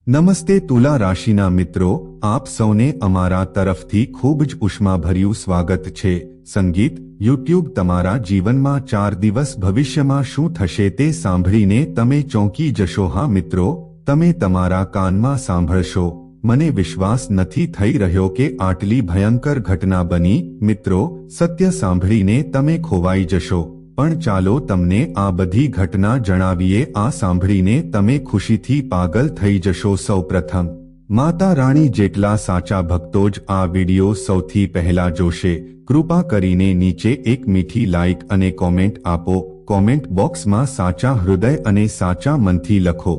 નમસ્તે તુલા રાશિના મિત્રો, આપ સૌને અમારા તરફથી ખૂબ જ ઉષ્માભર્યું સ્વાગત છે। સંગીત યુટ્યુબ તમારા જીવનમાં 4 દિવસ ભવિષ્યમાં શું થશે તે સાંભળીને તમે ચોંકી જશો। હા મિત્રો, તમે તમારા કાનમાં સાંભળશો। મને વિશ્વાસ નથી થઈ રહ્યો કે આટલી ભયંકર ઘટના બની। મિત્રો, સત્ય સાંભળીને તમે ખોવાઈ જશો, પણ ચાલો તમને આ બધી ઘટના જણાવીએ। આ સાંભળીને તમે ખુશીથી પાગલ થઈ જશો। સૌપ્રથમ, માતા રાણી જેટલા સાચા ભક્તો જ આ વિડિયો સૌથી પહેલા જોશે, કૃપા કરીને નીચે એક મીઠી લાઇક અને કોમેન્ટ આપો। કોમેન્ટ બોક્સમાં સાચા હૃદય અને સાચા મનથી લખો।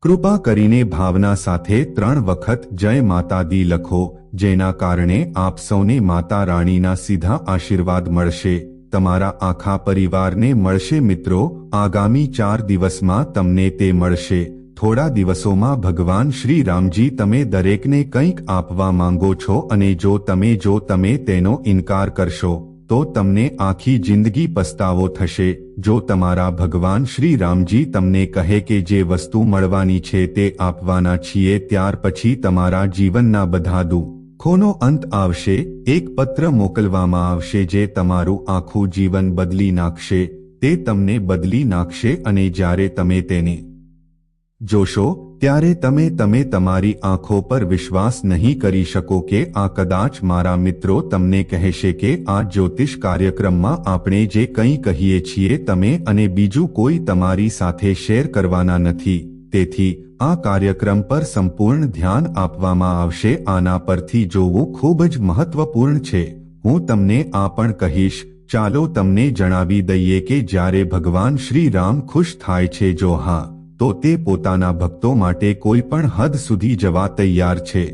કૃપા કરીને ભાવના સાથે 3 વખત જય માતા દી લખો, જેના કારણે આપ સૌને માતા રાણીના સીધા આશીર્વાદ મળશે, તમારા આખા પરિવારને મળશે। મિત્રો, આગામી 4 દિવસમાં તમને તે મળશે। થોડા દિવસોમાં ભગવાન શ્રી રામજી તમે દરેકને કંઈક આપવા માંગો છો, અને જો તમે તેનો ઇનકાર કરશો તો તમને આખી જિંદગી પસ્તાવો થશે। જો તમારા ભગવાન શ્રી રામજી તમને કહે કે જે વસ્તુ મળવાની છે તે આપવાના છીએ, ત્યાર પછી તમારા જીવનના બધા દુઃખોનો અંત આવશે। એક પત્ર મોકલવામાં આવશે જે તમારું આખું જીવન બદલી નાખશે। તે તમને બદલી નાખશે અને જ્યારે તમે તેને જોશો ત્યારે તમે તમારી આંખો પર વિશ્વાસ નહીં કરી શકો કે આ કદાચ મારા મિત્રો તમને કહેશે કે આ જ્યોતિષ કાર્યક્રમમાં આપણે જે કંઈ કહીએ છીએ તમે અને બીજું કોઈ તમારી સાથે શેર કરવાના નથી। તેથી આ કાર્યક્રમ પર સંપૂર્ણ ધ્યાન આપવામાં આવશે। આના પરથી જોવું ખૂબ જ મહત્વપૂર્ણ છે। હું તમને આ પણ કહીશ। ચાલો તમને જણાવી દઈએ કે જ્યારે ભગવાન શ્રી રામ ખુશ થાય છે, જો હા, તો તે પોતાના ભક્તો માટે કોઈ પણ હદ સુધી જવા તૈયાર છે।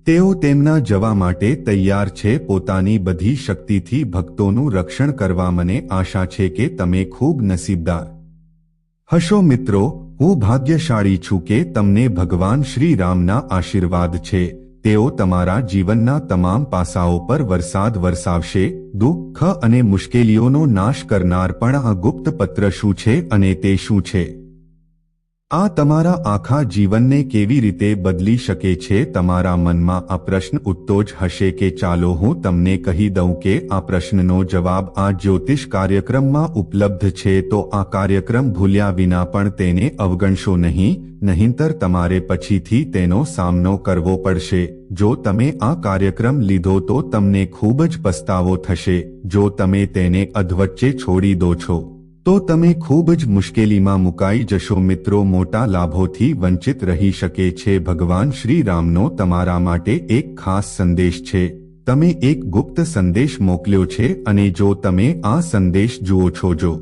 તેઓ તેમના જવા માટે તૈયાર છે પોતાની બધી શક્તિથી ભક્તોનું રક્ષણ કરવા। મને આશા છે કે તમે ખૂબ નસીબદાર હશો। મિત્રો, હું ભાગ્યશાળી છું કે તમને ભગવાન શ્રી રામના આશીર્વાદ છે। તેઓ તમારા જીવનના તમામ પાસાઓ પર વરસાદ વરસાવશે, દુઃખ અને મુશ્કેલીઓનો નાશ કરનાર। પણ આ ગુપ્ત પત્ર શું છે અને તે શું છે? આ તમારા આખા જીવનને કેવી રીતે બદલી શકે છે? તમારા મનમાં આ પ્રશ્ન ઉઠતો જ હશે કે ચાલો હું તમને કહી દઉં કે આ પ્રશ્નનો જવાબ આ જ્યોતિષ કાર્યક્રમમાં ઉપલબ્ધ છે। તો આ કાર્યક્રમ ભૂલ્યા વિના પણ તેને અવગણશો નહીં, નહીંતર તમારે પછીથી તેનો સામનો કરવો પડશે। જો તમે આ કાર્યક્રમ લીધો તો તમને ખૂબ જ પસ્તાવો થશે। જો તમે તેને અધવચ્ચે છોડી દો છો તો તમે ખૂબ જ મુશ્કેલીમાં મુકાઈ જશો। મિત્રો, મોટા લાભોથી વંચિત રહી શકે છે। ભગવાન શ્રી રામનો તમારા માટે એક ખાસ સંદેશ છે। તમે એક ગુપ્ત સંદેશ મોકલ્યો છે અને જો તમે આ સંદેશ જુઓ છો, જો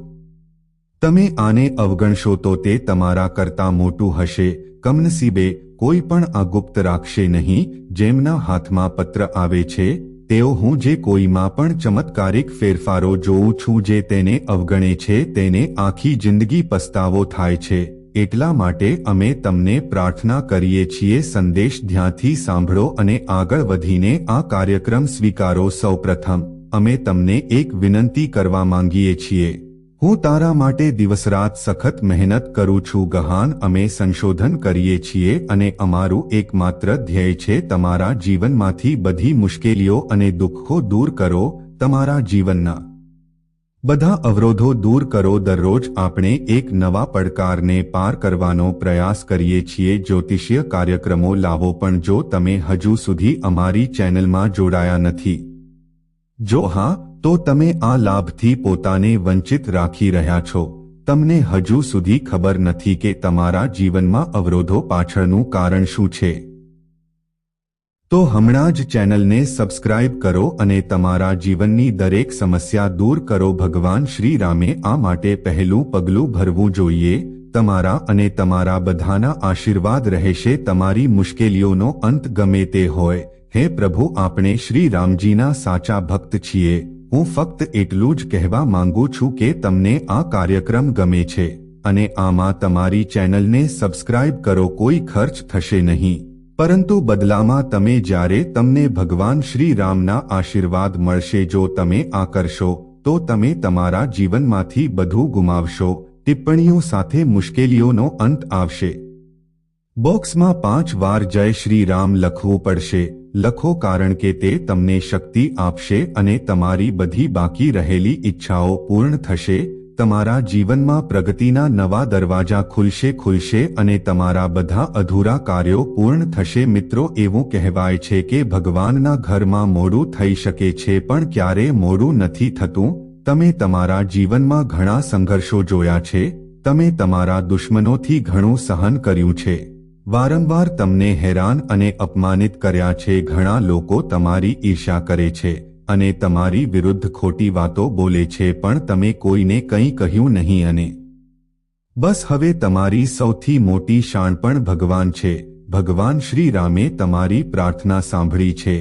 તમે આને અવગણશો તો તે તમારા કરતાં મોટું હશે। કમનસીબે કોઈ પણ આ ગુપ્ત રાખશે નહીં। જેમના હાથમાં પત્ર આવે છે તેઓ હું જે કોઈમાં પણ ચમત્કારિક ફેરફારો જોઉં છું, જે તેને અવગણે છે તેને આખી જિંદગી પસ્તાવો થાય છે। એટલા માટે અમે તમને પ્રાર્થના કરીએ છીએ, સંદેશ ધ્યાનથી સાંભળો અને આગળ વધીને આ કાર્યક્રમ સ્વીકારો। સૌપ્રથમ, અમે તમને એક વિનંતી કરવા માંગીએ છીએ। હું તારા માટે દિવસરાત સખત મહેનત કરું છું। ગહન અમે સંશોધન કરીએ છીએ અને અમારું એકમાત્ર ધ્યેય છે તમારા જીવનમાંથી બધી મુશ્કેલીઓ અને દુઃખો દૂર કરો, તમારા જીવનના બધા અવરોધો દૂર કરો। દરરોજ આપણે એક નવા પડકારને પાર કરવાનો પ્રયાસ કરીએ છીએ। જ્યોતિષીય કાર્યક્રમો લાવો। પણ જો તમે હજુ સુધી અમારી ચેનલમાં જોડાયા નથી, જો હા, તો તમે આ લાભથી પોતાને વંચિત રાખી રહ્યા છો। તમને હજુ સુધી ખબર નથી કે તમારા જીવનમાં અવરોધો પાછળનું કારણ શું છે? તો હમણાં જ ચેનલને સબસ્ક્રાઇબ કરો અને તમારા જીવનની દરેક સમસ્યા દૂર કરો। ભગવાન શ્રી રામે આ માટે પહેલું પગલું ભરવું જોઈએ। તમારા અને તમારા બધાના આશીર્વાદ રહેશે। તમારી મુશ્કેલીઓનો અંત ગમે તે હોય। હે પ્રભુ, આપણે શ્રી રામજીના સાચા ભક્ત છીએ। હું ફક્ત એટલું જ કહેવા માંગુ છું કે તમને આ કાર્યક્રમ ગમે છે અને આમાં તમારી ચેનલને સબસ્ક્રાઇબ કરો। કોઈ ખર્ચ થશે નહીં, પરંતુ બદલામાં તમે જ્યારે તમને ભગવાન શ્રી રામના આશીર્વાદ મળશે। જો તમે આ કરશો તો તમે તમારા જીવનમાંથી બધું ગુમાવશો। ટિપ્પણીઓ સાથે મુશ્કેલીઓનો અંત આવશે। બોક્સમાં 5 વાર જય શ્રી રામ લખવું પડશે. લખો, કારણ કે તે તમને શક્તિ આપશે અને તમારી બધી બાકી રહેલી ઈચ્છાઓ પૂર્ણ થશે. તમારા જીવનમાં પ્રગતિના નવા દરવાજા ખુલશે અને તમારા બધા અધૂરા કાર્યો પૂર્ણ થશે. મિત્રો, એવું કહેવાય છે કે ભગવાનના ઘરમાં મોડું થઈ શકે છે, પણ ક્યારેય મોડું નથી થતું. તમે તમારા જીવનમાં ઘણા સંઘર્ષો જોયા છે. તમે તમારા દુશ્મનોથી ઘણું સહન કર્યું છે. વારંવાર તમને હેરાન અને અપમાનિત કર્યા છે. ઘણા લોકો તમારી ઈર્ષ્યા કરે છે અને તમારી વિરુદ્ધ ખોટી વાતો બોલે છે, પણ તમે કોઈને કંઈ કહ્યું નહીં. અને બસ હવે તમારી સૌથી મોટી શાણપણ ભગવાન છે. ભગવાન શ્રી રામે તમારી પ્રાર્થના સાંભળી છે.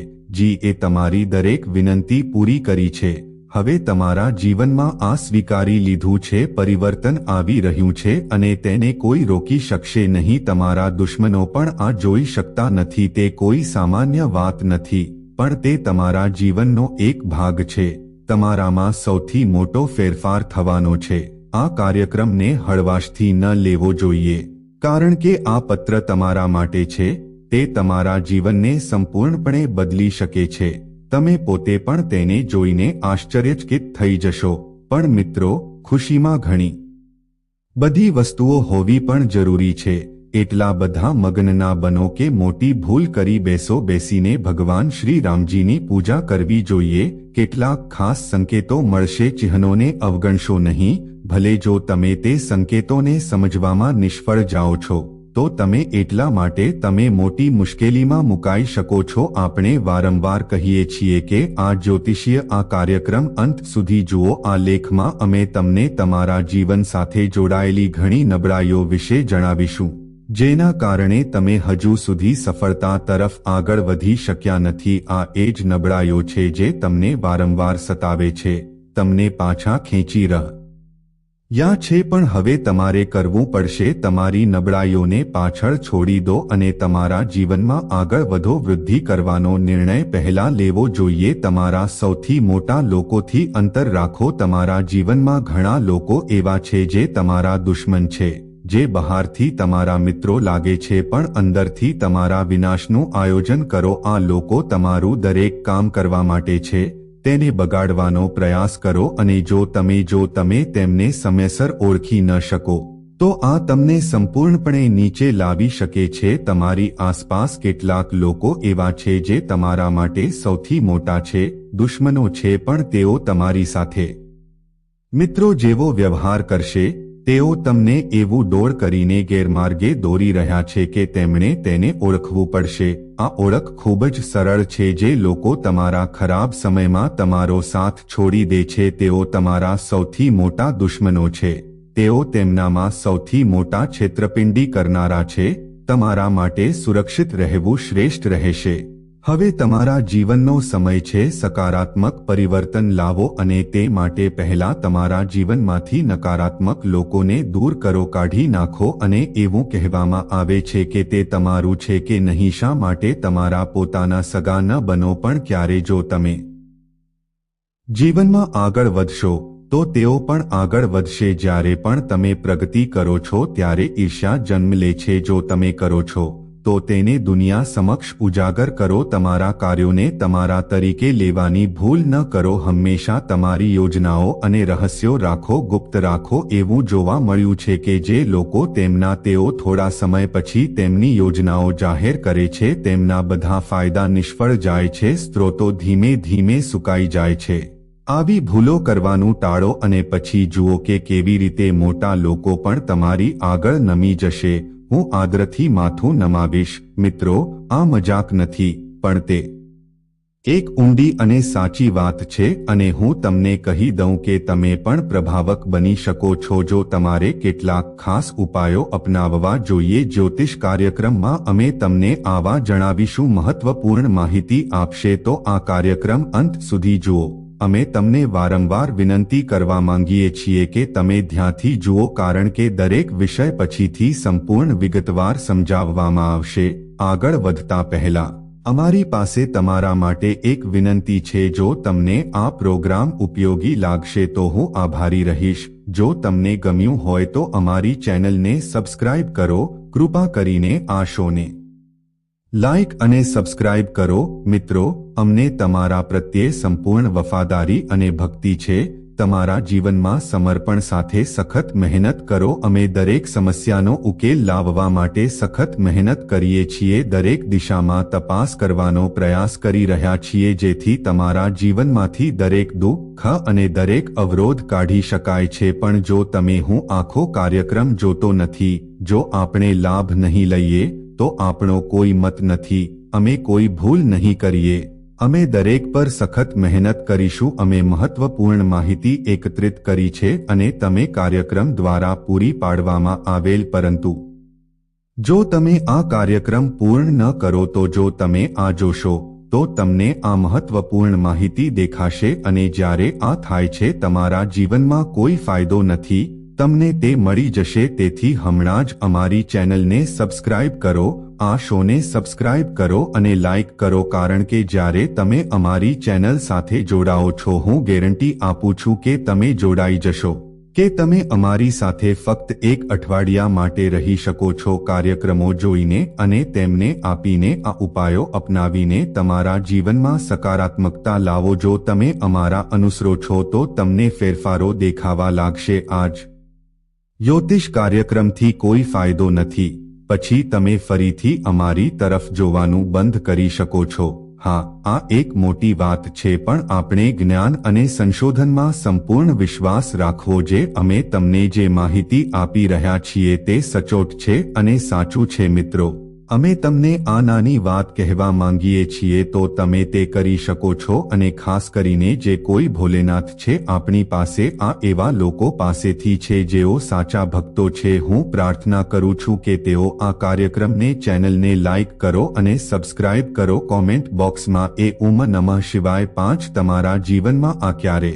એ તમારી દરેક વિનંતી પૂરી કરી છે. હવે તમારા જીવનમાં આ સ્વીકારી લીધું છે. પરિવર્તન આવી રહ્યું છે અને તેને કોઈ રોકી શકશે નહીં. તમારા દુશ્મનો પણ આ જોઈ શકતા નથી. તે કોઈ સામાન્ય વાત નથી, પણ તે તમારા જીવનનો એક ભાગ છે. તમારામાં સૌથી મોટો ફેરફાર થવાનો છે. આ કાર્યક્રમને હળવાશથી ન લેવો જોઈએ, કારણ કે આ પત્ર તમારા માટે છે. તે તમારા જીવનને સંપૂર્ણપણે બદલી શકે છે. તમે પોતે પણ તેને જોઈને આશ્ચર્યચકિત થઈ જશો. પણ મિત્રો, ખુશીમાં ઘણી બધી વસ્તુઓ હોવી પણ જરૂરી છે. એટલા બધા મગ્ન ના બનો કે મોટી ભૂલ કરી બેસો. બેસીને ભગવાન શ્રી રામજીની પૂજા કરવી જોઈએ. કેટલાક ખાસ સંકેતો મળશે. ચિહ્નોને અવગણશો નહીં. ભલે જો તમે તે સંકેતોને સમજવામાં નિષ્ફળ જાઓ છો, તો તમે એટલા માટે તમે મોટી મુશ્કેલીમાં મુકાઈ શકો છો. આપણે વારંવાર કહીએ છીએ કે આ જ્યોતિષીય આ કાર્યક્રમ અંત સુધી જુઓ. આ લેખમાં અમે તમને તમારા જીવન સાથે જોડાયેલી ઘણી નબળાઈઓ વિશે જણાવીશું, જેના કારણે તમે હજુ સુધી સફળતા તરફ આગળ વધી શક્યા નથી. આ એ જ નબળાઈઓ છે જે તમને વારંવાર સતાવે છે, તમને પાછા ખેંચી રહ્યા છે. પણ હવે તમારે કરવું પડશે. તમારી નબળાઈઓને પાછળ છોડી દો અને તમારા જીવનમાં આગળ વધો. વૃદ્ધિ કરવાનો નિર્ણય પહેલા લેવો જોઈએ. તમારા સૌથી મોટા લોકોથી અંતર રાખો. તમારા જીવનમાં ઘણા લોકો એવા છે જે તમારા દુશ્મન છે, જે બહારથી તમારા મિત્રો લાગે છે પણ અંદરથી તમારા વિનાશનું આયોજન કરો. આ લોકો તમારું દરેક કામ કરવા માટે છે. તેને બગાડવાનો પ્રયાસ કરો અને જો તમે તેમને સમયસર ઓળખી ન શકો, તો આ તમને સંપૂર્ણપણે નીચે લાવી શકે છે. તમારી આસપાસ કેટલાક લોકો એવા છે જે તમારા માટે સૌથી મોટા છે. દુશ્મનો છે, પણ તેઓ તમારી સાથે મિત્રો જેવો વ્યવહાર કરશે. તેઓ તમને એવું દોડ કરીને ગેરમાર્ગે દોરી રહ્યા છે કે તેમણે તેને ઓળખવું પડશે. આ ઓળખ ખૂબ જ સરળ છે. જે લોકો તમારા ખરાબ સમયમાં તમારો સાથ છોડી દે છે, તેઓ તમારા સૌથી મોટા દુશ્મનો છે. તેઓ તેમનામાં સૌથી મોટા છેતરપિંડી કરનારા છે. તમારા માટે સુરક્ષિત રહેવું શ્રેષ્ઠ રહેશે. હવે તમારા જીવનનો સમય છે. સકારાત્મક પરિવર્તન લાવો અને તે માટે પહેલા તમારા જીવનમાંથી નકારાત્મક લોકોને દૂર કરો, કાઢી નાખો. અને એવું કહેવામાં આવે છે કે તે તમારું છે કે નહીં. શા માટે તમારા પોતાના સગા ન બનો? પણ ક્યારે જો તમે જીવનમાં આગળ વધશો, તો તેઓ પણ આગળ વધશે. જ્યારે પણ તમે પ્રગતિ કરો છો ત્યારે ઈર્ષ્યા જન્મ લે છે. જો તમે કરો છો તો તેને દુનિયા સમક્ષ ઉજાગર કરો. તમારા કાર્યોને તમારા તરીકે લેવાની ભૂલ ન કરો. હંમેશા તમારી યોજનાઓ અને રહસ્યો રાખો, ગુપ્ત રાખો. એવું જોવા મળ્યું છે કે જે લોકો તેઓ થોડા સમય પછી તેમની યોજનાઓ જાહેર કરે છે, તેમના બધા ફાયદા નિષ્ફળ જાય છે. સ્ત્રોતો ધીમે ધીમે સુકાઈ જાય છે. આવી ભૂલો કરવાનું ટાળો અને પછી જુઓ કે કેવી રીતે મોટા લોકો પણ તમારી આગળ નમી જશે. હું આદરથી માથું નમાવીશ. મિત્રો, આ મજાક નથી, પણ તે એક ઊંડી અને સાચી વાત છે. અને હું તમને કહી દઉં કે તમે પણ પ્રભાવક બની શકો છો જો તમારે કેટલાક ખાસ ઉપાયો અપનાવવા જોઈએ. જ્યોતિષ કાર્યક્રમમાં અમે તમને આવા જણાવીશું. મહત્વપૂર્ણ માહિતી આપશે, તો આ કાર્યક્રમ અંત સુધી જુઓ. અમે તમને વારંવાર વિનંતી કરવા માંગીએ છીએ કે તમે ધ્યાનથી જુઓ, કારણ કે દરેક વિષય પછીથી સંપૂર્ણ વિગતવાર સમજાવવામાં આવશે. આગળ વધતા પહેલા અમારી પાસે તમારા માટે એક વિનંતી છે. જો તમને આ પ્રોગ્રામ ઉપયોગી લાગશે તો હું આભારી રહીશ. જો તમને ગમ્યું હોય તો અમારી ચેનલને સબસ્ક્રાઇબ કરો કૃપા કરીને આ શોને લાઇક અને સબસ્ક્રાઇબ કરો મિત્રો, અમને તમારા પ્રત્યે સંપૂર્ણ વફાદારી અને ભક્તિ છે. તમારા જીવનમાં સમર્પણ સાથે સખત મહેનત કરો. અમે દરેક સમસ્યાનો ઉકેલ લાવવા માટે સખત મહેનત કરીએ છીએ. દરેક દિશામાં તપાસ કરવાનો પ્રયાસ કરી રહ્યા છીએ જેથી તમારા જીવનમાંથી દરેક દુઃખ અને દરેક અવરોધ કાઢી શકાય છે. પણ જો તમે હું આખો કાર્યક્રમ જોતો નથી, જો આપણે લાભ નહીં લઈએ, તો આપણો કોઈ મત નથી. અમે કોઈ ભૂલ નહીં કરીએ. અમે દરેક પર સખત મહેનત કરીશું. અમે મહત્વપૂર્ણ માહિતી એકત્રિત કરી છે અને તમે કાર્યક્રમ દ્વારા પૂરી પાડવામાં આવેલ, પરંતુ જો તમે આ કાર્યક્રમ પૂર્ણ ન કરો તો જો તમે આ જોશો તો તમને આ મહત્વપૂર્ણ માહિતી દેખાશે અને જ્યારે આ થાય છે તમારા જીવનમાં કોઈ ફાયદો નથી. તમને તે મળી જશે. તેથી હમણાં જ અમારી ચેનલને સબસ્ક્રાઇબ કરો, આ શોને સબસ્ક્રાઇબ કરો અને લાઇક કરો, કારણ કે જ્યારે તમે અમારી ચેનલ સાથે જોડાઓ છો, હું ગેરંટી આપું છું કે તમે જોડાઈ જશો, કે તમે અમારી સાથે ફક્ત એક અઠવાડિયા માટે રહી શકો છો. કાર્યક્રમો જોઈને અને તેમને આપીને, આ ઉપાયો અપનાવીને તમારા જીવનમાં સકારાત્મકતા લાવો. જો તમે અમારા અનુસરો છો તો તમને ફેરફારો દેખાવા લાગશે. આજ જ્યોતિષ કાર્યક્રમથી કોઈ ફાયદો નથી, પછી તમે ફરીથી અમારી તરફ જોવાનું બંધ કરી શકો છો. હા, આ એક મોટી વાત છે, પણ આપણે જ્ઞાન અને સંશોધનમાં સંપૂર્ણ વિશ્વાસ રાખવો. જે અમે તમને જે માહિતી આપી રહ્યા છીએ તે સચોટ છે અને સાચું છે. મિત્રો, અમે તમને આ નાની વાત કહેવા માંગીએ છીએ તો તમે તે કરી શકો છો. અને ખાસ કરીને જે કોઈ ભોલેનાથ છે, આપણી પાસે આ એવા લોકો પાસેથી છે જેઓ સાચા ભક્તો છે. હું પ્રાર્થના કરું છું કે તેઓ આ કાર્યક્રમને, ચેનલને લાઇક કરો અને સબસ્ક્રાઇબ કરો. કોમેન્ટ બોક્સમાં ઓમ નમઃ શિવાય 5 તમારા જીવનમાં આ ક્યારે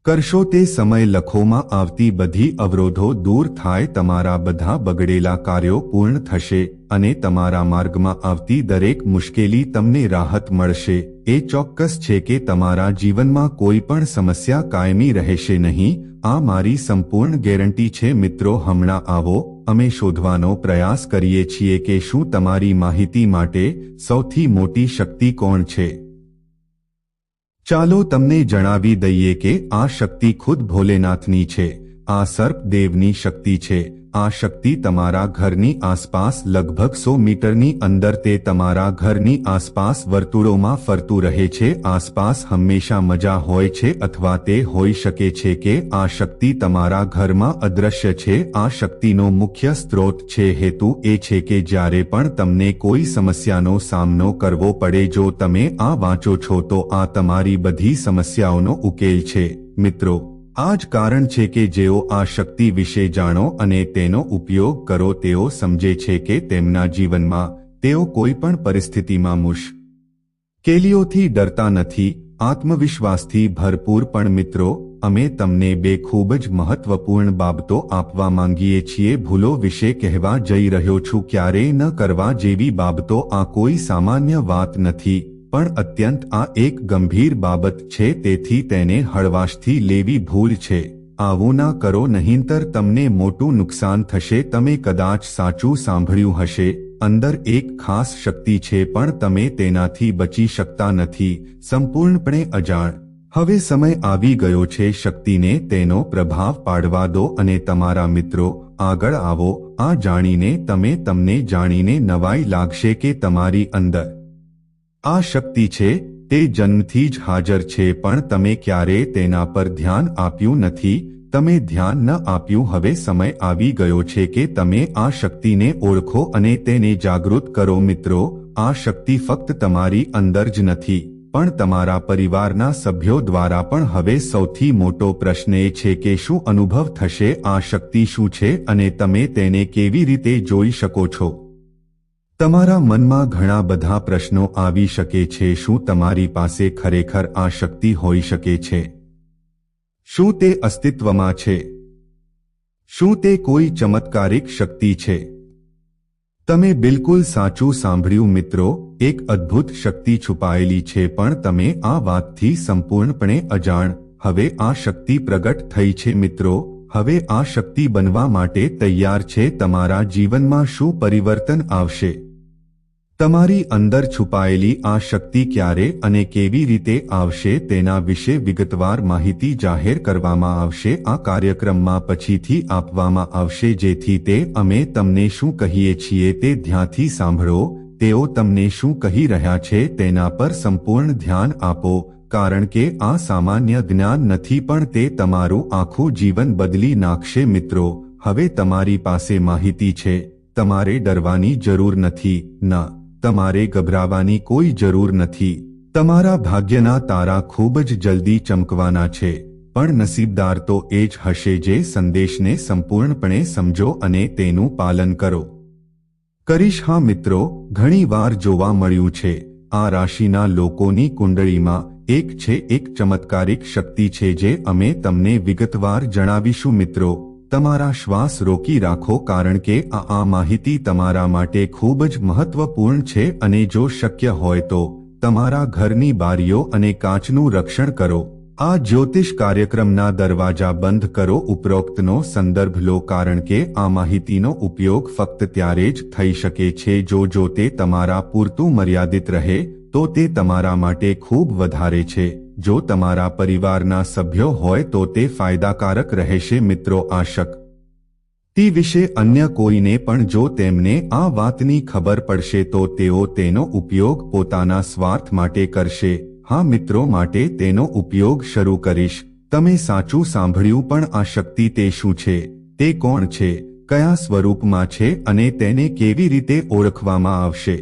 કરશો તે સમય લખોમાં આવતી બધી અવરોધો દૂર થાય, તમારા બધા બગડેલા કાર્યો પૂર્ણ થશે અને તમારા માર્ગમાં આવતી દરેક મુશ્કેલી તમને રાહત મળશે. એ ચોક્કસ છે કે તમારા જીવનમાં કોઈ પણ સમસ્યા કાયમી રહેશે નહીં. આ મારી સંપૂર્ણ ગેરંટી છે. મિત્રો, હમણાં આવો અમે શોધવાનો પ્રયાસ કરીએ છીએ કે શું તમારી માહિતી માટે સૌથી મોટી શક્તિ કોણ છે. ચાલો તમને જણાવી દઈએ કે આ શક્તિ ખુદ ભોલેનાથની છે. આ સર્પ દેવની શક્તિ છે. આ શક્તિ તમારા ઘરની આસપાસ લગભગ 100 મીટરની અંદર, તે તમારા ઘરની આસપાસ વર્તુળોમાં ફરતું રહે છે. આસપાસ હંમેશા મજા હોય છે, અથવા તે હોઈ શકે છે કે આ શક્તિ તમારા ઘરમાં અદૃશ્ય છે. આ શક્તિનો મુખ્ય સ્ત્રોત છે. હેતુ એ છે કે જ્યારે પણ તમને કોઈ સમસ્યાનો સામનો કરવો પડે, જો તમે આ વાંચો છો તો આ તમારી બધી સમસ્યાઓનો ઉકેલ છે. મિત્રો, આ જ કારણ છે કે જેઓ આ શક્તિ વિશે જાણો અને તેનો ઉપયોગ કરો, તેઓ સમજે છે કે તેમના જીવનમાં તેઓ કોઈ પણ પરિસ્થિતિમાં મુશ્કેલીઓથી ડરતા નથી, આત્મવિશ્વાસથી ભરપૂર. પણ મિત્રો, અમે તમને 2 ખૂબ જ મહત્વપૂર્ણ બાબતો આપવા માંગીએ છીએ. ભૂલો વિશે કહેવા જઈ રહ્યો છું. ક્યારેય ન કરવા જેવી બાબતો. આ કોઈ સામાન્ય વાત નથી, પણ અત્યંત આ એક ગંભીર બાબત છે. તેથી તેને હળવાશથી લેવી ભૂલ છે. આવું ના કરો, નહીંતર તમને મોટું નુકસાન થશે. તમે કદાચ સાચું સાંભળ્યું હશે, અંદર એક ખાસ શક્તિ છે, પણ તમે તેનાથી બચી શકતા નથી, સંપૂર્ણપણે અજાણ. હવે સમય આવી ગયો છે શક્તિને તેનો પ્રભાવ પાડવા દો. અને તમારા મિત્રો, આગળ આવો. આ જાણીને તમને જાણીને નવાઈ લાગશે કે તમારી અંદર આ શક્તિ છે. તે જન્મથી જ હાજર છે, પણ તમે ક્યારેય તેના પર ધ્યાન આપ્યું નથી. તમે ધ્યાન ન આપ્યું. હવે સમય આવી ગયો છે કે તમે આ શક્તિને ઓળખો અને તેને જાગૃત કરો. મિત્રો, આ શક્તિ ફક્ત તમારી અંદર જ નથી, પણ તમારા પરિવારના સભ્યો દ્વારા પણ. હવે સૌથી મોટો પ્રશ્ન એ છે કે શું અનુભવ થશે? આ શક્તિ શું છે અને તમે તેને કેવી રીતે જોઈ શકો છો? તમારા મનમાં ઘણા બધા પ્રશ્નો આવી શકે છે. શું તમારી પાસે ખરેખર આ શક્તિ હોઈ શકે છે? શું તે અસ્તિત્વમાં છે? શું તે કોઈ ચમત્કારિક શક્તિ છે? તમે બિલકુલ સાચું સાંભળ્યું મિત્રો, એક અદ્ભુત શક્તિ છુપાયેલી છે, પણ તમે આ વાતથી સંપૂર્ણપણે અજાણ. હવે આ શક્તિ પ્રગટ થઈ છે મિત્રો. હવે આ શક્તિ બનવા માટે તૈયાર છે? તમારા જીવનમાં શું પરિવર્તન આવશે? તમારી અંદર છુપાયેલી આ શક્તિ ક્યારે અને કેવી રીતે આવશે તેના વિશે વિગતવાર માહિતી જાહેર કરવામાં આવશે આ કાર્યક્રમમાં પછીથી આપવામાં આવશે, જેથી તે અમે તમને શું કહીએ છીએ તે ધ્યાનથી સાંભળો. તેઓ તમને શું કહી રહ્યા છે તેના પર સંપૂર્ણ ધ્યાન આપો, કારણ કે આ સામાન્ય જ્ઞાન નથી પણ તે તમારું આખું જીવન બદલી નાખશે. મિત્રો, હવે તમારી પાસે માહિતી છે. તમારે ડરવાની જરૂર નથી. ના, તમારે ગભરાવાની કોઈ જરૂર નથી. તમારા ભાગ્યના તારા ખૂબ જ જલ્દી ચમકવાના છે, પણ નસીબદાર તો એ જ હશે જે સંદેશને સંપૂર્ણપણે સમજો અને તેનું પાલન કરો. કરીશ. હા મિત્રો, ઘણી વાર જોવા મળ્યું છે આ રાશિના લોકોની કુંડળીમાં એક ચમત્કારિક શક્તિ છે જે અમે તમને વિગતવાર જણાવીશું. મિત્રો, તમારા શ્વાસ રોકી રાખો, કારણ કે આ માહિતી તમારા માટે ખૂબ જ મહત્વપૂર્ણ છે અને જો શક્ય હોય તો તમારા ઘરની બારીઓ અને કાચનું રક્ષણ કરો. આ જ્યોતિષ કાર્યક્રમના દરવાજા બંધ કરો. ઉપરોક્તનો સંદર્ભ લો, કારણ કે આ માહિતીનો ઉપયોગ ફક્ત ત્યારે જ થઈ શકે છે જો તે તમારા પૂરતું મર્યાદિત રહે, તો તે તમારા માટે ખૂબ વધારે છે. જો તમારા પરિવારના સભ્યો હોય તો તે ફાયદાકારક રહેશે. મિત્રો, આ શક્તિ વિશે અન્ય કોઈને પણ જો તેમને આ વાતની ખબર પડશે તો તેઓ તેનો ઉપયોગ પોતાના સ્વાર્થ માટે કરશે. હા મિત્રો, માટે તેનો ઉપયોગ શરૂ કરીશ. તમે સાચું સાંભળ્યું, પણ આ શક્તિ તે શું છે, તે કોણ છે, કયા સ્વરૂપમાં છે અને તેને કેવી રીતે ઓળખવામાં આવશે?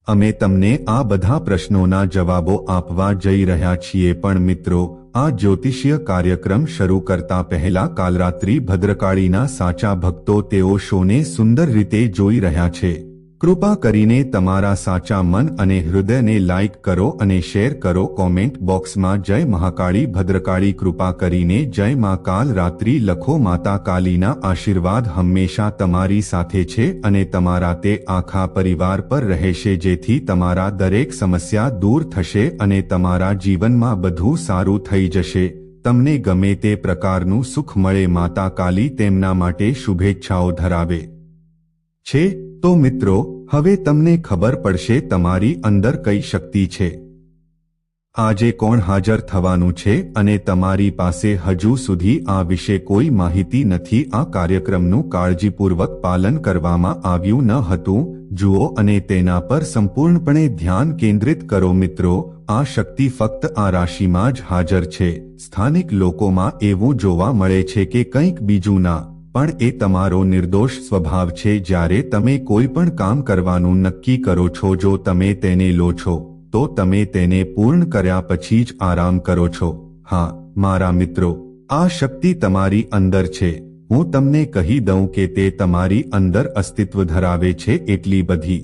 અમે તમને આ બધા પ્રશ્નોના જવાબો આપવા જઈ રહ્યા છીએ. પણ મિત્રો, આ જ્યોતિષીય કાર્યક્રમ શરૂ કરતા પહેલા કાલરાત્રિ ભદ્રકાળીના સાચા ભક્તો તેઓ શોને સુંદર રીતે જોઈ રહ્યા છે. કૃપા કરીને તમારા સાચા મન અને હૃદયને લાઇક કરો અને શેર કરો. કોમેન્ટ બોક્સમાં જય મહાકાળી ભદ્રકાળી કૃપા કરીને જય મા કાલ રાત્રિ લખો. માતા કાલીના આશીર્વાદ હંમેશા તમારી સાથે છે અને તમારા તે આખા પરિવાર પર રહેશે, જેથી તમારા દરેક સમસ્યા દૂર થશે અને તમારા જીવનમાં બધું સારું થઈ જશે. તમને ગમે તે પ્રકારનું સુખ મળે, માતા કાલી તેમના માટે શુભેચ્છાઓ ધરાવે છે. તો મિત્રો, હવે તમને ખબર પડશે તમારી અંદર કઈ શક્તિ છે. આજે કોણ હાજર થવાનું છે અને તમારી પાસે હજુ સુધી આ વિશે કોઈ માહિતી નથી. આ કાર્યક્રમનું કાળજીપૂર્વક પાલન કરવામાં આવ્યું ન હતું. જુઓ અને તેના પર સંપૂર્ણપણે ધ્યાન કેન્દ્રિત કરો. મિત્રો, આ શક્તિ ફક્ત આ રાશિમાં જ હાજર છે. સ્થાનિક લોકોમાં એવું જોવા મળે છે કે કંઈક બીજું ના, પણ એ તમારો નિર્દોષ સ્વભાવ છે. જ્યારે તમે કોઈ પણ કામ કરવાનું નક્કી કરો છો, જો તમે તેને લો છો તો તમે તેને પૂર્ણ કર્યા પછી જ આરામ કરો છો. હા મારા મિત્રો, આ શક્તિ તમારી અંદર છે. હું તમને કહી દઉં કે તે તમારી અંદર અસ્તિત્વ ધરાવે છે. એટલી બધી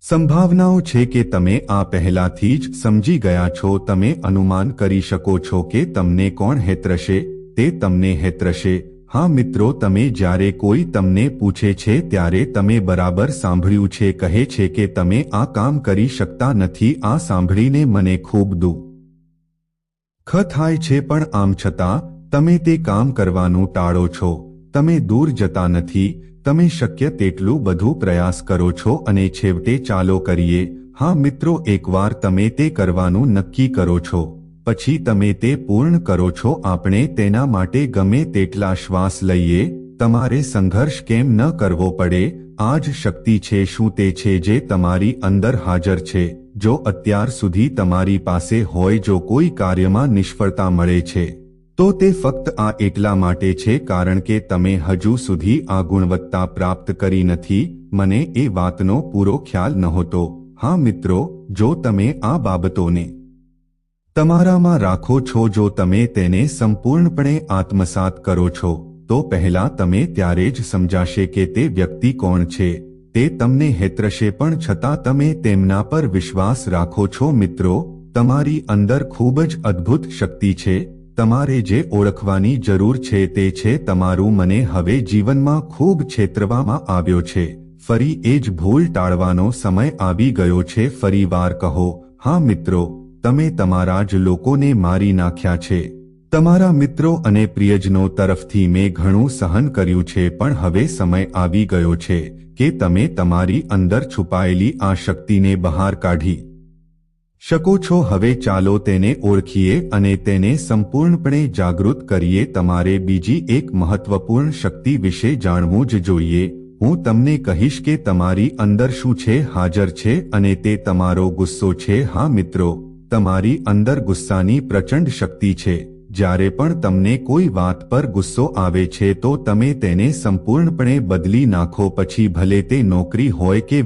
સંભાવનાઓ છે કે તમે આ પહેલાથી જ સમજી ગયા છો. તમે અનુમાન કરી શકો છો કે તમને કોણ હેતરશે, તે તમને હેતરશે. હા મિત્રો, તમે જ્યારે કોઈ તમને પૂછે છે ત્યારે તમે બરાબર સાંભળ્યું છે. કહે છે કે તમે આ કામ કરી શકતા નથી. આ સાંભળીને મને ખૂબ દુઃખ થાય છે, પણ આમ છતાં તમે તે કામ કરવાનું ટાળો છો. તમે દૂર જતા નથી. તમે શક્ય તેટલું બધું પ્રયાસ કરો છો અને છેવટે ચાલો કરીએ. હા મિત્રો, એકવાર તમે તે કરવાનું નક્કી કરો છો પછી તમે તે પૂર્ણ કરો છો. આપણે તેના માટે ગમે તેટલા શ્વાસ લઈએ. તમારે સંઘર્ષ કેમ ન કરવો પડે. આ જ શક્તિ છે. શું તે છે જે તમારી અંદર હાજર છે? જો અત્યાર સુધી તમારી પાસે હોય, જો કોઈ કાર્યમાં નિષ્ફળતા મળે છે, તો તે ફક્ત આ એટલા માટે છે કારણ કે તમે હજુ સુધી આ ગુણવત્તા પ્રાપ્ત કરી નથી. મને એ વાતનો પૂરો ખ્યાલ નહોતો. હા મિત્રો, જો તમે આ બાબતોને તમારામાં રાખો છો, જો તમે તેને સંપૂર્ણપણે આત્મસાત કરો છો, તો પહેલા તમે ત્યારે જ સમજાશે કે તે વ્યક્તિ કોણ છે. તે તમને હેતરશે, પણ છતાં તમે તેમના પર વિશ્વાસ રાખો છો. મિત્રો, તમારી અંદર ખૂબ જ અદ્ભુત શક્તિ છે. તમારે જે ઓળખવાની જરૂર છે તે છે તમારું મને. હવે જીવનમાં ખૂબ છેતરવામાં આવ્યો છે. ફરી એ જ ભૂલ ટાળવાનો સમય આવી ગયો છે. ફરી વાર કહો, હા મિત્રો, તમે તમારા જ લોકોને મારી નાખ્યા છે. તમારા મિત્રો અને પ્રિયજનો તરફથી મેં ઘણું સહન કર્યું છે, પણ હવે સમય આવી ગયો છે કે તમે તમારી અંદર છુપાયેલી આ શક્તિને બહાર કાઢી શકો છો. હવે ચાલો તેને ઓળખીએ અને તેને સંપૂર્ણપણે જાગૃત કરીએ. તમારે બીજી એક મહત્વપૂર્ણ શક્તિ વિશે જાણવું જ જોઈએ. હું તમને કહીશ કે તમારી અંદર શું છે હાજર છે, અને તે તમારો ગુસ્સો છે. હા મિત્રો, તમારી અંદર ગુસ્સાની પ્રચંડ શક્તિ છે. જ્યારે પણ તમને કોઈ વાત પર ગુસ્સો આવે છે તો તમે તેને સંપૂર્ણપણે બદલી નાખો, પછી ભલે તે નોકરી હોય કે